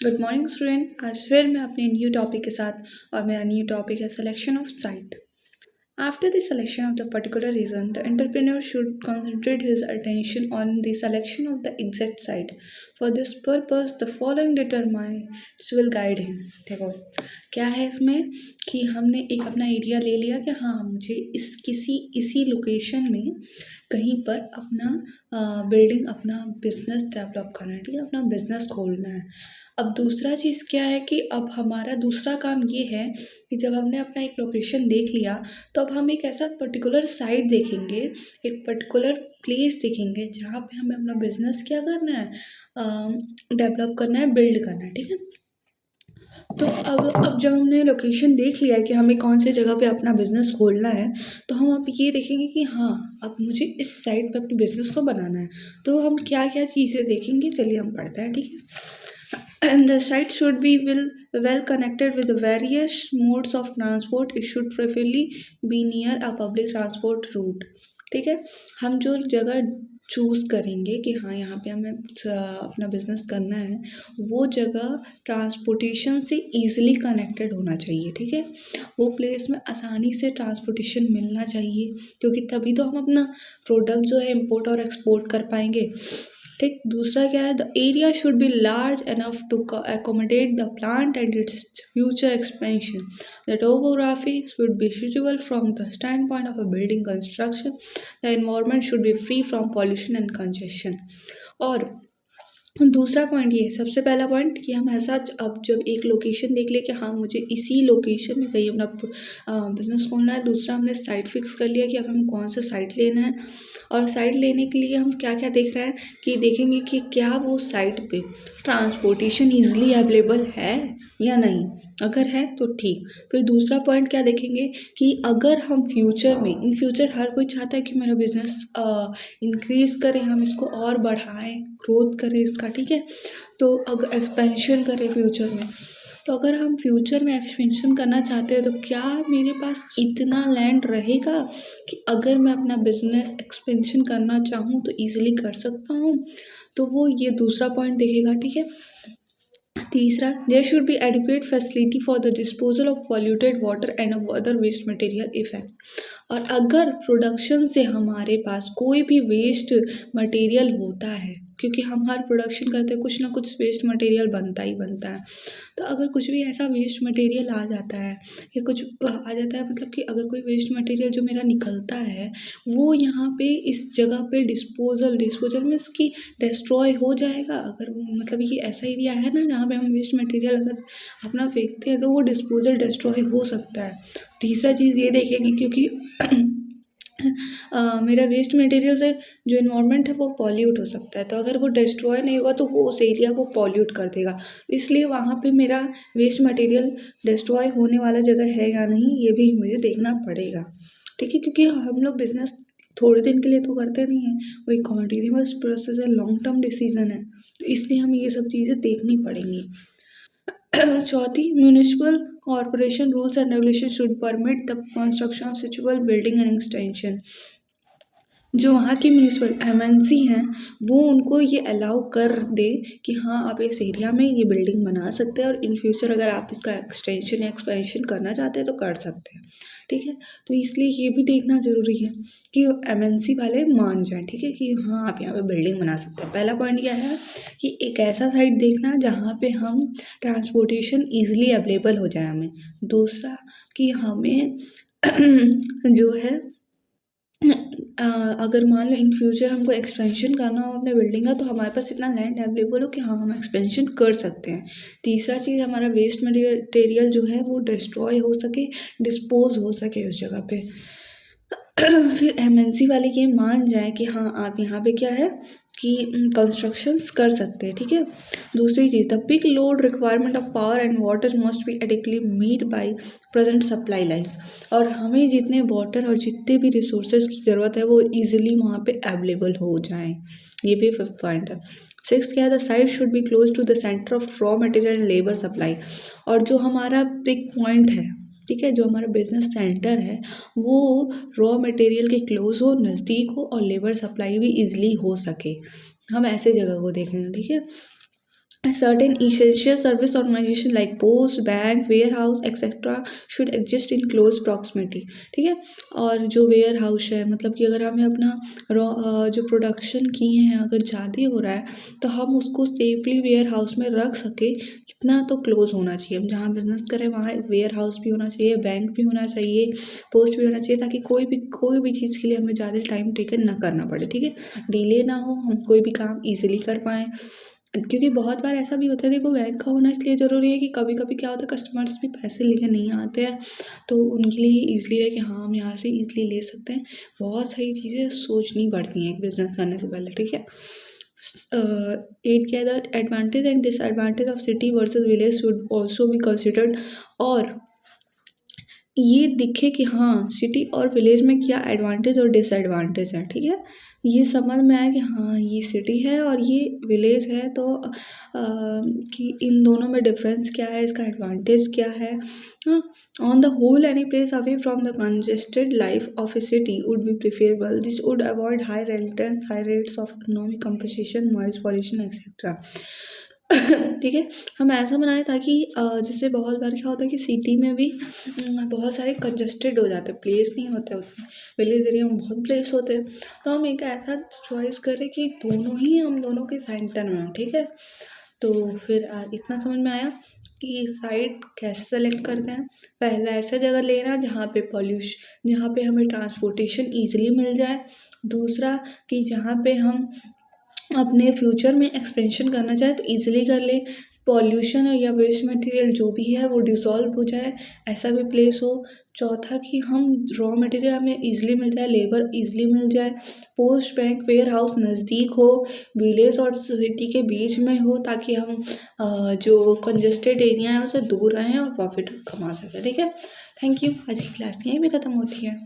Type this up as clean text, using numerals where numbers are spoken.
Good morning student. आज फिर मैं अपने न्यू टॉपिक के साथ और मेरा न्यू टॉपिक है selection of site. After the selection of the particular reason, the entrepreneur should concentrate his attention on the selection of the exact site. For this purpose, the following determinants will guide him. देखो क्या है इसमें कि हमने एक अपना area ले लिया कि हाँ मुझे इसी लोकेशन में कहीं पर अपना बिल्डिंग अपना बिजनेस डेवलप करना है, ठीक है, अपना बिजनेस खोलना है। अब दूसरा चीज़ क्या है कि अब हमारा दूसरा काम ये है कि जब हमने अपना एक लोकेशन देख लिया तो अब हम एक ऐसा पर्टिकुलर साइट देखेंगे, एक पर्टिकुलर प्लेस देखेंगे जहाँ पे हमें अपना बिजनेस क्या करना है, डेवलप करना है, बिल्ड करना है, ठीक है। तो अब जब हमने लोकेशन देख लिया है कि हमें कौन सी जगह पे अपना बिज़नेस खोलना है, तो हम अब ये देखेंगे कि हाँ अब मुझे इस साइट पे अपने बिज़नेस को बनाना है। तो हम क्या क्या चीज़ें देखेंगे, चलिए हम पढ़ते हैं, ठीक है। And the site should be well connected with the various modes of transport. It should preferably be near a public transport route. ठीक है, हम जो जगह चूज़ करेंगे कि हाँ यहाँ पे हमें अपना बिजनेस करना है, वो जगह ट्रांसपोर्टेशन से ईजिली कनेक्टेड होना चाहिए, ठीक है। वो प्लेस में आसानी से ट्रांसपोर्टेशन मिलना चाहिए, क्योंकि तभी तो हम अपना प्रोडक्ट जो है इम्पोर्ट और एक्सपोर्ट कर पाएंगे, ठीक। दूसरा क्या है, the area should be large enough to accommodate the plant and its future expansion. The topography should be suitable from the standpoint of a building construction. The environment should be free from pollution and congestion. और दूसरा point ये है, सबसे पहला point कि हम ऐसा अब जब एक लोकेशन देख ले कि हाँ मुझे इसी लोकेशन में कहीं अपना बिजनेस खोलना है। दूसरा हमने साइट फिक्स कर लिया कि अब हमें कौन सा साइट लेना है, और साइट लेने के लिए हम क्या क्या देख रहे हैं कि देखेंगे कि क्या वो साइट पे ट्रांसपोर्टेशन ईजिली अवेलेबल है या नहीं। अगर है तो ठीक। फिर दूसरा पॉइंट क्या देखेंगे कि अगर हम फ्यूचर में, इन फ्यूचर हर कोई चाहता है कि मेरा बिजनेस इंक्रीज़ करें, हम इसको और बढ़ाएं, ग्रोथ करें इसका, ठीक है। तो अगर एक्सपेंशन करें फ्यूचर में, तो अगर हम फ्यूचर में एक्सपेंशन करना चाहते हैं तो क्या मेरे पास इतना लैंड रहेगा कि अगर मैं अपना बिजनेस एक्सपेंशन करना चाहूँ तो ईजिली कर सकता हूँ। तो वो ये दूसरा पॉइंट देखेगा, ठीक है। तीसरा, there should be adequate facility for the disposal of polluted water and other waste material effect. और अगर प्रोडक्शन से हमारे पास कोई भी वेस्ट मटेरियल होता है, क्योंकि हम हर प्रोडक्शन करते हैं कुछ ना कुछ वेस्ट मटेरियल बनता ही बनता है, तो अगर कुछ भी ऐसा वेस्ट मटेरियल आ जाता है या कुछ आ जाता है, मतलब कि अगर कोई वेस्ट मटेरियल जो मेरा निकलता है वो यहाँ पे इस जगह पे डिस्पोजल में इसकी डिस्ट्रॉय हो जाएगा। अगर वो मतलब ये ऐसा एरिया है ना जहाँ पे हम वेस्ट मटेरियल अगर अपना फेंकते हैं तो वो डिस्पोजल डिस्ट्रॉय हो सकता है। तीसरा चीज़ ये देखेंगे क्योंकि मेरा वेस्ट मटेरियल से जो इन्वायरमेंट है वो पॉल्यूट हो सकता है, तो अगर वो डिस्ट्रॉय नहीं होगा तो वो उस एरिया को पॉल्यूट कर देगा। इसलिए वहाँ पे मेरा वेस्ट मटेरियल डिस्ट्रॉय होने वाला जगह है या नहीं, ये भी मुझे देखना पड़ेगा, ठीक है। क्योंकि हम लोग बिजनेस थोड़े दिन के लिए तो करते नहीं हैं, वो एक कॉन्टिन्यूअस प्रोसेस है, लॉन्ग टर्म डिसीजन है, तो इसलिए हमें ये सब चीज़ें देखनी पड़ेंगी। चौथी, municipal corporation rules and regulation should permit the construction of suitable building and extension. जो वहाँ की म्यूनिसिपल एमएनसी हैं वो उनको ये अलाउ कर दे कि हाँ आप इस एरिया में ये बिल्डिंग बना सकते हैं और इन फ्यूचर अगर आप इसका एक्सटेंशन या एक्सपेंशन करना चाहते हैं तो कर सकते हैं, ठीक है। तो इसलिए ये भी देखना ज़रूरी है कि एमएनसी वाले मान जाएं, ठीक है, कि हाँ आप यहाँ पे बिल्डिंग बना सकते हैं। पहला पॉइंट क्या है कि एक ऐसा साइट देखना जहाँ पे हम ट्रांसपोर्टेशन ईजिली अवेलेबल हो जाए हमें। दूसरा कि हमें जो है अगर मान लो इन फ्यूचर हमको एक्सपेंशन करना हो अपने बिल्डिंग का तो हमारे पास इतना लैंड अवेलेबल हो कि हाँ हम एक्सपेंशन कर सकते हैं। तीसरा चीज़, हमारा वेस्ट मटेरियल जो है वो डिस्ट्रॉय हो सके, डिस्पोज हो सके उस जगह पे। फिर एमएनसी वाले ये मान जाए कि हाँ आप यहाँ पे क्या है कि कंस्ट्रक्शंस कर सकते हैं, ठीक है। दूसरी चीज़, the big load requirement of power and water must be adequately meet by present supply lines. और हमें जितने वाटर और जितने भी रिसोर्सेज की ज़रूरत है वो ईजिली वहाँ पे अवेलेबल हो जाएं, ये भी फिफ्थ पॉइंट है। सिक्स क्या है, the site should be close to the centre of raw material and labour supply. और जो हमारा बिग पॉइंट है, ठीक है, जो हमारा बिजनेस सेंटर है वो रॉ मटेरियल के क्लोज हो, नज़दीक हो और लेबर सप्लाई भी इजीली हो सके, हम ऐसे जगह को देखेंगे, ठीक है। certain essential service organization like post, bank, warehouse etc should exist in close proximity। ठीक है, और जो वेयर हाउस है मतलब कि अगर हमें अपना जो प्रोडक्शन किए हैं अगर ज़्यादा हो रहा है तो हम उसको सेफली वेयर हाउस में रख सके, इतना तो क्लोज होना चाहिए। हम जहाँ बिजनेस करें वहाँ वेयर हाउस भी होना चाहिए, बैंक भी होना चाहिए, पोस्ट भी होना चाहिए, ताकि कोई भी चीज़ के लिए हमें ज़्यादा टाइम टेकन ना करना पड़े। ठीक है, डिले ना हो, हम कोई भी काम ईजिली कर पाएँ। क्योंकि बहुत बार ऐसा भी होता है, देखो बैंक का होना इसलिए ज़रूरी है कि कभी कभी क्या होता है कस्टमर्स भी पैसे लेके नहीं आते हैं, तो उनके लिए ईजिली है कि हाँ हम यहाँ से ईजिली ले सकते हैं। बहुत सारी चीज़ें सोचनी पड़ती हैं एक बिज़नेस करने से पहले। ठीक है, एट क्या the advantage and disadvantage of city versus village should also be considered, और ये दिखे कि हाँ सिटी और विलेज में क्या एडवांटेज और डिसएडवांटेज है। ठीक है, ये समझ में आए कि हाँ ये सिटी है और ये विलेज है, तो कि इन दोनों में डिफरेंस क्या है, इसका एडवांटेज क्या है। On the whole any place away from the congested life of a city would be preferable, this would avoid high rentals, high rates of economic compensation, noise pollution etcetera. ठीक है, हम ऐसा बनाएं ताकि जैसे बहुत बार क्या होता है कि सिटी में भी बहुत सारे कंजस्टेड हो जाते हैं, प्लेस नहीं होते उतने, विलेज एरिया में बहुत प्लेस होते हैं, तो हम एक ऐसा चॉइस करें कि दोनों ही हम दोनों के सेंटर में हो। ठीक है, तो फिर इतना समझ में आया कि साइट कैसे सेलेक्ट करते हैं। पहला ऐसा जगह लेना जहाँ पे हमें ट्रांसपोर्टेशन ईजिली मिल जाए। दूसरा कि जहाँ पे हम अपने फ्यूचर में एक्सपेंशन करना चाहे तो ईजिली कर ले, पॉल्यूशन या वेस्ट मटेरियल जो भी है वो डिसॉल्व हो जाए, ऐसा भी प्लेस हो। चौथा कि हम रॉ मटेरियल हमें ईजिली मिल जाए, लेबर ईजिली मिल जाए। पोस्ट बैंक वेयर हाउस नज़दीक हो, विलेज और सिटी के बीच में हो, ताकि हम जो कंजस्टेड एरिया है उससे दूर रहें और प्रॉफिट कमा सकें। ठीक है, थैंक यू। आज की क्लास यहीं पे ख़त्म होती है।